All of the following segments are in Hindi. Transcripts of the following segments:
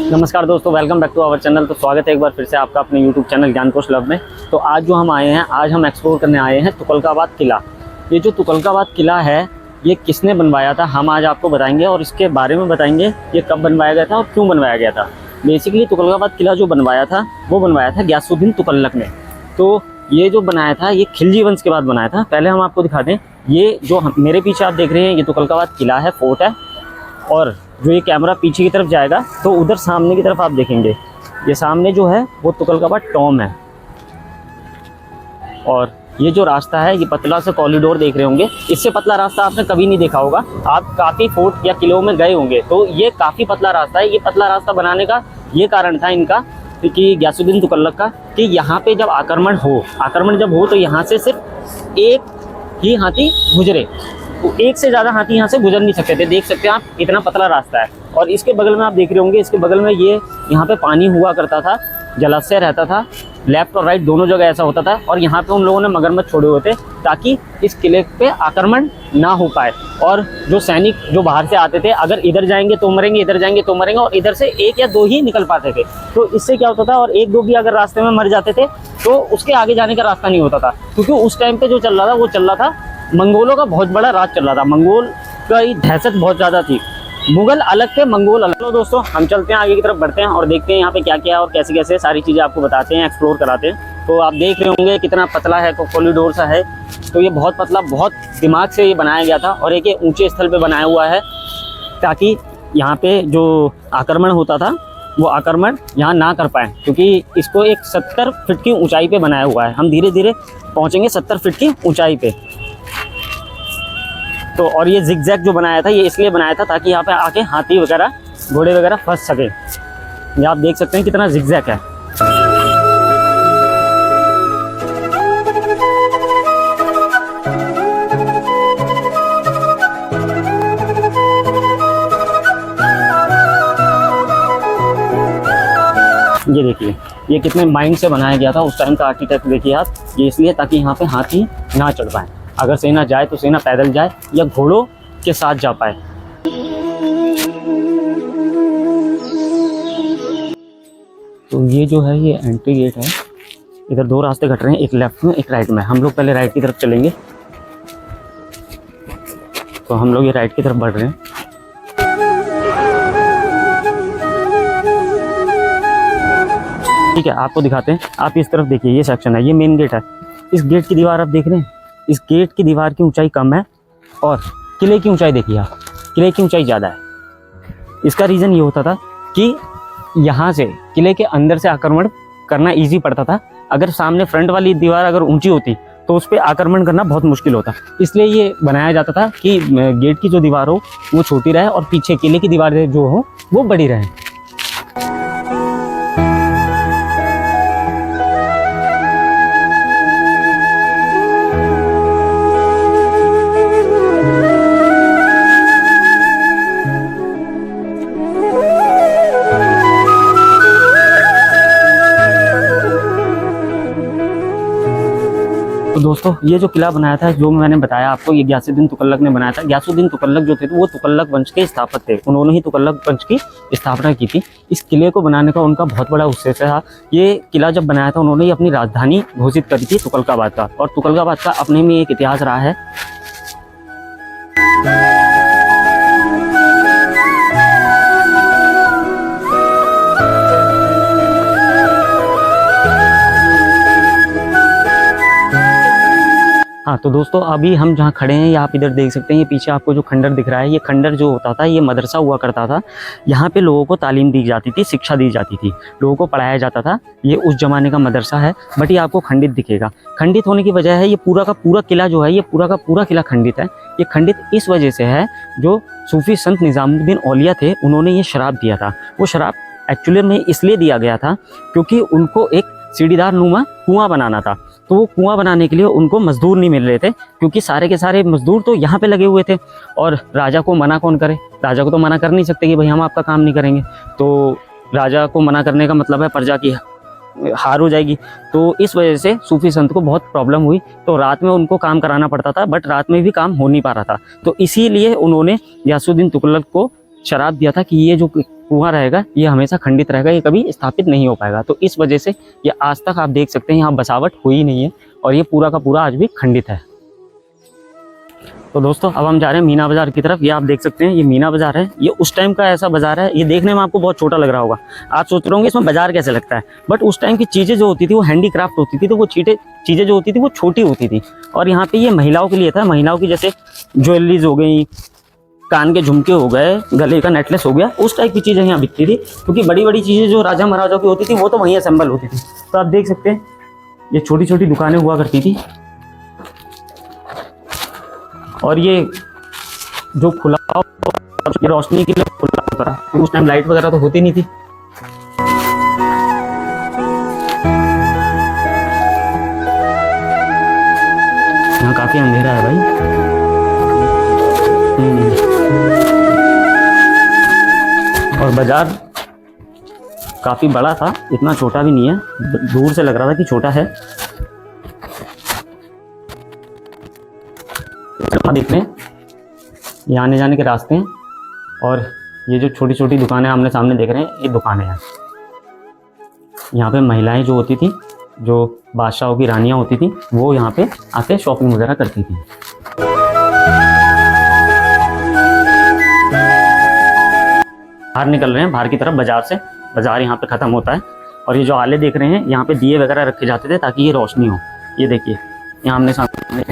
नमस्कार दोस्तों, welcome back to our channel. तो स्वागत है एक बार फिर से आपका अपने यूट्यूब चैनल ज्ञानकोश लव में। तो आज जो हम आए हैं, आज हम एक्सप्लोर करने आए हैं तुगलकाबाद किला। ये जो तुगलकाबाद किला है, ये किसने बनवाया था हम आज आपको बताएंगे और इसके बारे में बताएंगे ये कब बनवाया गया था और क्यों बनवाया गया था। बेसिकली तुगलकाबाद किला जो बनवाया था वो बनवाया था गयासुद्दीन तुगलक ने। तो ये जो बनाया था ये खिलजी वंश के बाद बनाया था। पहले हम आपको दिखा दें, ये जो मेरे पीछे आप देख रहे हैं ये तुगलकाबाद किला है, फोर्ट है। और जो ये कैमरा पीछे की तरफ जाएगा तो उधर सामने की तरफ आप देखेंगे, ये सामने जो है वो तुगलकाबाद टॉम है। और ये जो रास्ता है ये पतला सा कॉरिडोर देख रहे होंगे, इससे पतला रास्ता आपने कभी नहीं देखा होगा। आप काफ़ी फोर्ट या किलों में गए होंगे तो ये काफ़ी पतला रास्ता है। ये पतला रास्ता बनाने का ये कारण था इनका कि गयासुद्दीन तुगलक का, कि यहाँ पे जब आक्रमण जब हो तो यहाँ से सिर्फ एक ही हाथी गुजरे, तो एक से ज़्यादा हाथी यहाँ से गुजर नहीं सकते थे। देख सकते हैं आप, इतना पतला रास्ता है। और इसके बगल में आप देख रहे होंगे, इसके बगल में ये यहाँ पे पानी हुआ करता था, जलाशय रहता था, लेफ्ट और राइट दोनों जगह ऐसा होता था। और यहाँ पे उन लोगों ने मगरमच्छ छोड़े हुए थे ताकि इस किले पे आक्रमण ना हो पाए। और जो सैनिक जो बाहर से आते थे, अगर इधर जाएंगे तो मरेंगे, इधर जाएंगे तो मरेंगे, और इधर से एक या दो ही निकल पाते थे। तो इससे क्या होता था, और एक दो भी अगर रास्ते में मर जाते थे तो उसके आगे जाने का रास्ता नहीं होता था। क्योंकि उस टाइम पे जो चल रहा था वो चल रहा था, मंगोलों का बहुत बड़ा राज चल रहा था। मंगोल का दहशत बहुत ज़्यादा थी। मुगल अलग थे, मंगोल अलग। चलो दोस्तों, हम चलते हैं आगे की तरफ, बढ़ते हैं और देखते हैं यहाँ पे क्या क्या है और कैसे कैसे सारी चीज़ें आपको बताते हैं, एक्सप्लोर कराते हैं। तो आप देख रहे होंगे कितना पतला है, कॉरिडोर सा है। तो ये बहुत पतला, बहुत दिमाग से ये बनाया गया था। और एक ऊंचे स्थल पे बनाया हुआ है ताकि यहाँ पे जो आक्रमण होता था वो आक्रमण यहाँ ना कर पाए, क्योंकि इसको एक 70 फीट की ऊंचाई पे बनाया हुआ है। हम धीरे धीरे पहुँचेंगे 70 फीट की ऊंचाई पे। तो और ये जिगजैग जो बनाया था ये इसलिए बनाया था ताकि यहाँ पे आके हाथी वगैरह, घोड़े वगैरह फंस सके। ये आप देख सकते हैं कितना जिगजैग है। ये देखिए, ये कितने माइंड से बनाया गया था उस टाइम का आर्किटेक्ट देखिए आप। ये इसलिए ताकि यहाँ पे हाथी ना चढ़ पाए। अगर सेना जाए तो सेना पैदल जाए या घोड़ों के साथ जा पाए। तो ये जो है ये एंट्री गेट है। इधर दो रास्ते कट रहे हैं, एक लेफ्ट में एक राइट में। हम लोग पहले राइट की तरफ चलेंगे। तो हम लोग ये राइट की तरफ बढ़ रहे हैं। ठीक है, आपको दिखाते हैं। आप इस तरफ देखिए, ये सेक्शन है, ये मेन गेट है। इस गेट की दीवार आप देख रहे हैं, इस गेट की दीवार की ऊंचाई कम है और किले की ऊंचाई देखिए आप, किले की ऊंचाई ज़्यादा है। इसका रीज़न ये होता था कि यहाँ से किले के अंदर से आक्रमण करना इजी पड़ता था। अगर सामने फ्रंट वाली दीवार अगर ऊंची होती तो उस पर आक्रमण करना बहुत मुश्किल होता। इसलिए ये बनाया जाता था कि गेट की जो दीवार हो वो छोटी रहे और पीछे किले की दीवार जो हो वो बड़ी रहे। तो दोस्तों, ये जो किला बनाया था, जो मैंने बताया आपको, ये गयासुद्दीन तुगलक ने बनाया था। गयासुद्दीन तुगलक जो थे वो तुगलक वंश के स्थापक थे। उन्होंने ही तुगलक वंश की स्थापना की थी। इस किले को बनाने का उनका बहुत बड़ा उद्देश्य था। ये किला जब बनाया था उन्होंने अपनी राजधानी घोषित करी थी तुगलकाबाद का। और तुगलकाबाद का अपने में एक इतिहास रहा है। हाँ, तो दोस्तों अभी हम जहाँ खड़े हैं, ये आप इधर देख सकते हैं, ये पीछे आपको जो खंडर दिख रहा है, ये खंडर जो होता था ये मदरसा हुआ करता था। यहाँ पे लोगों को तालीम दी जाती थी, शिक्षा दी जाती थी, लोगों को पढ़ाया जाता था। ये उस जमाने का मदरसा है, बट ये आपको खंडित दिखेगा। खंडित होने की वजह है, ये पूरा का पूरा किला जो है, ये पूरा का पूरा किला खंडित है। ये खंडित इस वजह से है, जो सूफी संत निज़ामुद्दीन औलिया थे उन्होंने ये शराब दिया था। वो शराब एक्चुअली में इसलिए दिया गया था क्योंकि उनको एक सीढ़ीदार नुमा कुआं बनाना था। तो वो कुआं बनाने के लिए उनको मजदूर नहीं मिल रहे थे, क्योंकि सारे के सारे मजदूर तो यहाँ पे लगे हुए थे। और राजा को मना कौन करे? राजा को तो मना कर नहीं सकते कि भाई हम आपका काम नहीं करेंगे। तो राजा को मना करने का मतलब है प्रजा की हार हो जाएगी। तो इस वजह से सूफी संत को बहुत प्रॉब्लम हुई, तो रात में उनको काम कराना पड़ता था, बट रात में भी काम हो नहीं पा रहा था। तो इसीलिए उन्होंने गयासुद्दीन तुगलक को शराप दिया था कि ये जो कुआं रहेगा ये हमेशा खंडित रहेगा, ये कभी स्थापित नहीं हो पाएगा। तो इस वजह से ये आज तक आप देख सकते हैं यहाँ बसावट हुई नहीं है और ये पूरा का पूरा आज भी खंडित है। तो दोस्तों अब हम जा रहे हैं मीना बाजार की तरफ। ये आप देख सकते हैं ये मीना बाजार है। ये उस टाइम का ऐसा बाजार है, ये देखने में आपको बहुत छोटा लग रहा होगा। आप सोच रहे होंगे इसमें बाजार कैसे लगता है, बट उस टाइम की चीज़ें जो होती थी वो हैंडीक्राफ्ट होती थी, तो वो चीज़ें जो होती थी वो छोटी होती थी। और यहाँ पे ये महिलाओं के लिए था, महिलाओं की जैसे ज्वेलरीज हो गई, कान के झुमके हो गए, गले का नेकलेस हो गया, उस टाइप की चीज़ें यहाँ बिकती थी। क्योंकि बड़ी बड़ी चीज़ें जो राजा महाराजाओं की होती थी वो तो वहीं असेंबल होती थी। तो आप देख सकते हैं ये छोटी छोटी दुकानें हुआ करती थी। और ये जो खुला ये रोशनी के लिए खुला होता था, उस टाइम लाइट वगैरह तो होती नहीं थी। यहाँ काफी अंधेरा है भाई। और बाजार काफी बड़ा था, इतना छोटा भी नहीं है, दूर से लग रहा था कि छोटा है। देख रहे हैं ये आने जाने के रास्ते हैं, और ये जो छोटी छोटी दुकानें आमने सामने देख रहे हैं ये दुकानें हैं। यहाँ पे महिलाएं जो होती थी, जो बादशाहों की रानियां होती थी, वो यहाँ पे आके शॉपिंग वगैरह करती थी। बाहर निकल रहे हैं, बाहर की तरफ बाजार से। बाजार यहाँ पे ख़त्म होता है और ये जो आले देख रहे हैं यहाँ पे दिए वगैरह रखे जाते थे ताकि ये रोशनी हो। ये देखिए यहाँ हमने सामने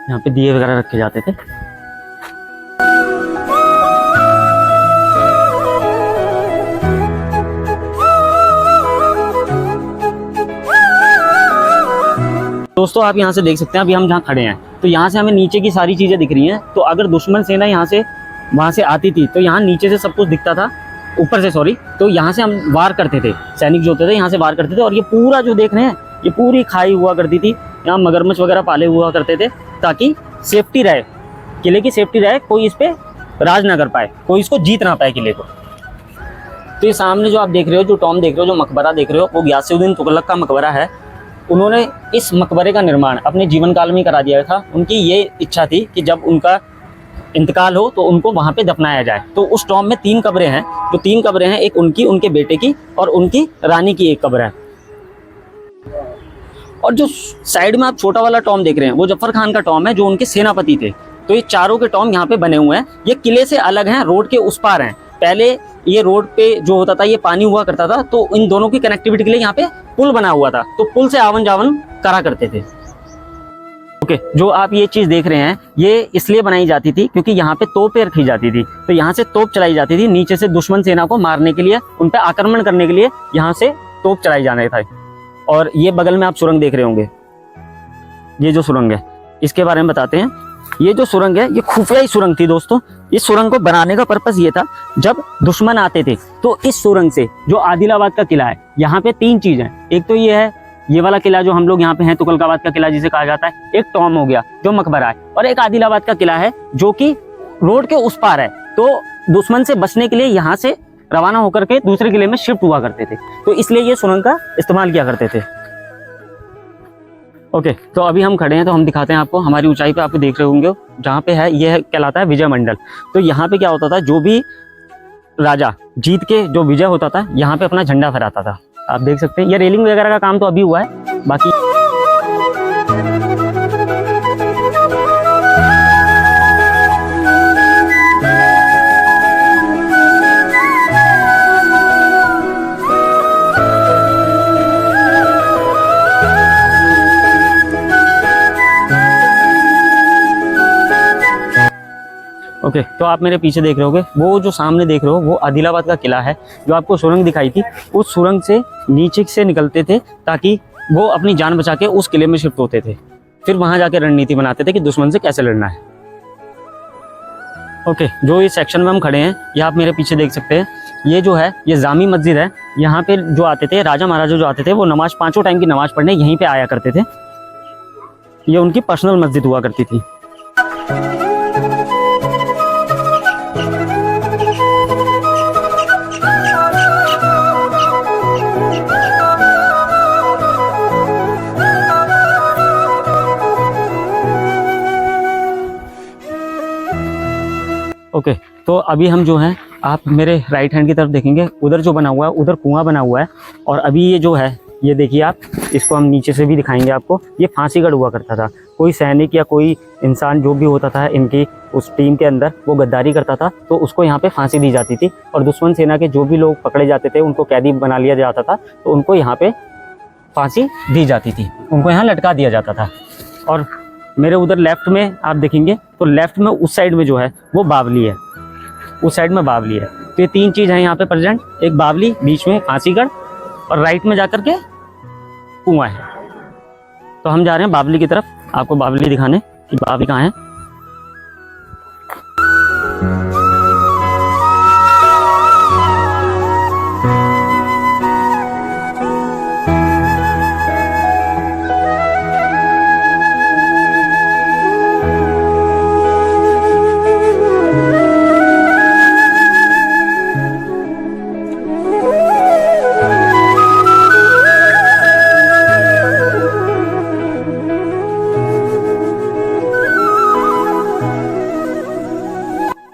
यहाँ पे दिए वगैरह रखे जाते थे। दोस्तों आप यहाँ से देख सकते हैं, अभी हम जहाँ खड़े हैं तो यहाँ से हमें नीचे की सारी चीज़ें दिख रही हैं। तो अगर दुश्मन सेना यहाँ से वहाँ से आती थी तो यहाँ नीचे से सब कुछ दिखता था, ऊपर से सॉरी, तो यहाँ से हम वार करते थे, सैनिक जो होते थे यहाँ से वार करते थे। और ये पूरा जो देख रहे हैं ये पूरी खाई हुआ करती थी, यहाँ मगरमच्छ वगैरह पाले हुआ करते थे ताकि सेफ्टी रहे, किले की सेफ्टी रहे, कोई इस पे राज ना कर पाए, कोई इसको जीत ना पाए किले को। तो ये सामने जो आप देख रहे हो, जो टॉम देख रहे हो, जो मकबरा देख रहे हो, वो गयासुद्दीन तुगलक का मकबरा है। उन्होंने इस मकबरे का निर्माण अपने जीवन काल में करा दिया था। उनकी ये इच्छा थी कि जब उनका इंतकाल हो तो उनको वहाँ पे दफनाया जाए। तो उस टॉम में 3 कब्रें हैं, जो 3 कब्रें हैं, एक उनकी, उनके बेटे की और उनकी रानी की एक कब्र है। और जो साइड में आप छोटा वाला टॉम देख रहे हैं वो जफर खान का टॉम है, जो उनके सेनापति थे। तो ये चारों के टॉम यहाँ पे बने हुए हैं। ये किले से अलग हैं, रोड के उस पार हैं। पहले ये रोड पे जो होता था ये पानी हुआ करता था, तो इन दोनों की कनेक्टिविटी के लिए यहाँ पे पुल बना हुआ था, तो पुल से आवन जावन करा करते थे। ओके, जो आप ये चीज देख रहे हैं ये इसलिए बनाई जाती थी क्योंकि यहाँ पे तोपें रखी जाती थी। तो यहाँ से तोप चलाई जाती थी नीचे से दुश्मन सेना को मारने के लिए, उन पे आक्रमण करने के लिए यहाँ से तोप चलाई जाने था। और ये बगल में आप सुरंग देख रहे होंगे, ये जो सुरंग है इसके बारे में बताते हैं। ये जो सुरंग है ये खुफिया ही सुरंग थी दोस्तों। इस सुरंग को बनाने का पर्पस ये था, जब दुश्मन आते थे तो इस सुरंग से, जो आदिलाबाद का किला है, यहाँ पे 3 चीज है। एक तो ये है, ये वाला किला जो हम लोग यहाँ पे हैं, तुगलकाबाद का किला जिसे कहा जाता है। एक टॉम हो गया जो मकबरा है, और एक आदिलाबाद का किला है जो कि रोड के उस पार है। तो दुश्मन से बचने के लिए यहाँ से रवाना होकर के दूसरे किले में शिफ्ट हुआ करते थे, तो इसलिए ये सुरंग का इस्तेमाल किया करते थे। ओके, तो अभी हम खड़े हैं, तो हम दिखाते हैं आपको। हमारी ऊंचाई पे आपको देख रहे होंगे जहाँ पे है, ये है कहलाता है विजय मंडल। तो यहाँ पे क्या होता था, जो भी राजा जीत के जो विजय होता था यहाँ पे अपना झंडा फहराता था। आप देख सकते हैं ये रेलिंग वगैरह का काम तो अभी हुआ है, बाकी ओके, तो आप मेरे पीछे देख रहे होगे, वो जो सामने देख रहे हो वो आदिलाबाद का किला है। जो आपको सुरंग दिखाई थी, उस सुरंग से नीचे से निकलते थे ताकि वो अपनी जान बचा के उस किले में शिफ्ट होते थे। फिर वहां जाके रणनीति बनाते थे कि दुश्मन से कैसे लड़ना है। ओके, जो इस सेक्शन में हम खड़े हैं, ये आप मेरे पीछे देख सकते हैं। ये जो है ये जामी मस्जिद है। यहाँ पे जो आते थे राजा महाराजा, जो आते थे वो नमाज, 5 टाइम की नमाज पढ़ने यहीं पे आया करते थे। ये उनकी पर्सनल मस्जिद हुआ करती थी। ओके, तो अभी हम जो है, आप मेरे राइट हैंड की तरफ देखेंगे, उधर जो बना हुआ है उधर कुआं बना हुआ है। और अभी ये जो है, ये देखिए आप, इसको हम नीचे से भी दिखाएंगे आपको। ये फांसीगढ़ हुआ करता था। कोई सैनिक या कोई इंसान जो भी होता था इनकी उस टीम के अंदर, वो गद्दारी करता था तो उसको यहाँ पे फांसी दी जाती थी। और दुश्मन सेना के जो भी लोग पकड़े जाते थे उनको कैदी बना लिया जाता था, तो उनको यहाँ पे फांसी दी जाती थी, उनको यहाँ लटका दिया जाता था। और मेरे उधर लेफ्ट में आप देखेंगे तो लेफ्ट में उस साइड में जो है वो बावली है, उस साइड में बावली है। तो ये 3 चीज़ है यहाँ पे प्रेजेंट, एक बावली, बीच में फांसीगढ़ और राइट में जाकर के कुआं है। तो हम जा रहे हैं बावली की तरफ, आपको बावली दिखाने कि बावली कहाँ है।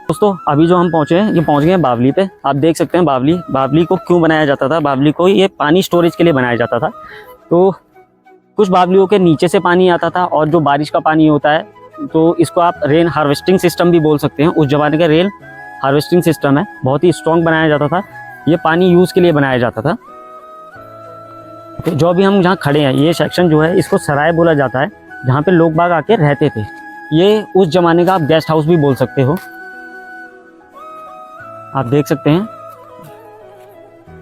दोस्तों अभी जो हम पहुंचे हैं, ये पहुंच गए हैं बावली पे। आप देख सकते हैं बावली को क्यों बनाया जाता था। बावली को ये पानी स्टोरेज के लिए बनाया जाता था। तो कुछ बावलियों के नीचे से पानी आता था, और जो बारिश का पानी होता है तो इसको आप रेन हार्वेस्टिंग सिस्टम भी बोल सकते हैं। उस जमाने का रेन हार्वेस्टिंग सिस्टम है, बहुत ही स्ट्रॉन्ग बनाया जाता था। ये पानी यूज़ के लिए बनाया जाता था। तो जो भी हम जहाँ खड़े हैं, ये सेक्शन जो है इसको सराय बोला जाता है, जहाँ पे लोग बाग आके रहते थे। ये उस जमाने का आप गेस्ट हाउस भी बोल सकते हो, आप देख सकते हैं।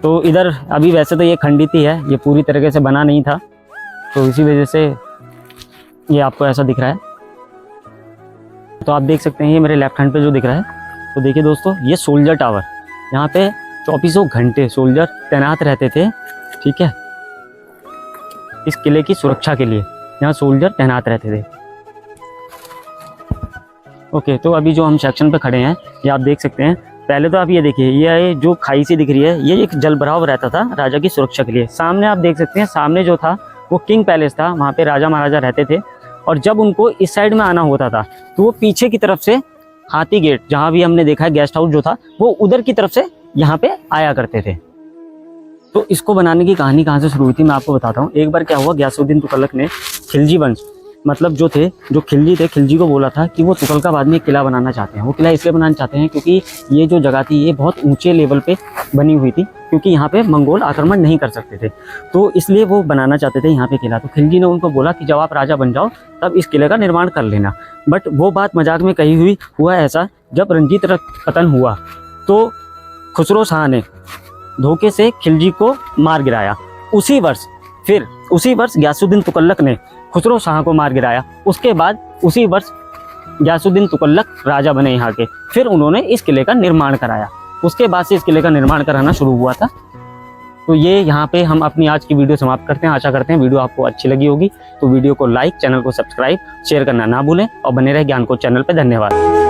तो इधर अभी वैसे तो ये खंडित ही है, ये पूरी तरीके से बना नहीं था, तो इसी वजह से ये आपको ऐसा दिख रहा है। तो आप देख सकते हैं ये मेरे लेफ्ट हैंड पे जो दिख रहा है, तो देखिए दोस्तों, ये सोल्जर टावर, यहाँ पे 24 घंटे सोल्जर तैनात रहते थे। ठीक है, इस किले की सुरक्षा के लिए यहाँ सोल्जर तैनात रहते थे। ओके, तो अभी जो हम सेक्शन पे खड़े हैं, ये आप देख सकते हैं। पहले तो आप ये देखिए, ये जो खाई सी दिख रही है, ये एक जल भराव रहता था राजा की सुरक्षा के लिए। सामने आप देख सकते हैं, सामने जो था वो किंग पैलेस था, वहाँ पे राजा महाराजा रहते थे। और जब उनको इस साइड में आना होता था तो वो पीछे की तरफ से हाथी गेट, जहाँ भी हमने देखा है गेस्ट हाउस जो था, वो उधर की तरफ से यहाँ पे आया करते थे। तो इसको बनाने की कहानी कहाँ से शुरू हुई थी मैं आपको बताता हूँ। एक बार क्या हुआ, गयासुद्दीन तुगलक ने खिलजी वंश, मतलब जो खिलजी थे, खिलजी को बोला था कि वो तुगलकाबाद में एक किला बनाना चाहते हैं। वो किला इसलिए बनाना चाहते हैं क्योंकि ये जो जगह थी ये बहुत ऊंचे लेवल पे बनी हुई थी, क्योंकि यहाँ पे मंगोल आक्रमण नहीं कर सकते थे, तो इसलिए वो बनाना चाहते थे यहाँ पे किला। तो खिलजी ने उनको बोला कि जब आप राजा बन जाओ तब इस किले का निर्माण कर लेना। बट वो बात मजाक में कही हुआ ऐसा, जब रंजीत पतन हुआ तो खुसरो शाह ने धोखे से खिलजी को मार गिराया। उसी वर्ष गयासुद्दीन तुगलक ने खुसरो शाह को मार गिराया। उसके बाद उसी वर्ष गयासुद्दीन तुगलक राजा बने यहाँ के। फिर उन्होंने इस किले का निर्माण कराया, उसके बाद से इस किले का निर्माण कराना शुरू हुआ था। तो ये यहाँ पे हम अपनी आज की वीडियो समाप्त करते हैं। आशा करते हैं वीडियो आपको अच्छी लगी होगी। तो वीडियो को लाइक, चैनल को सब्सक्राइब, शेयर करना ना भूलें और बने रहे ज्ञान को चैनल पे। धन्यवाद।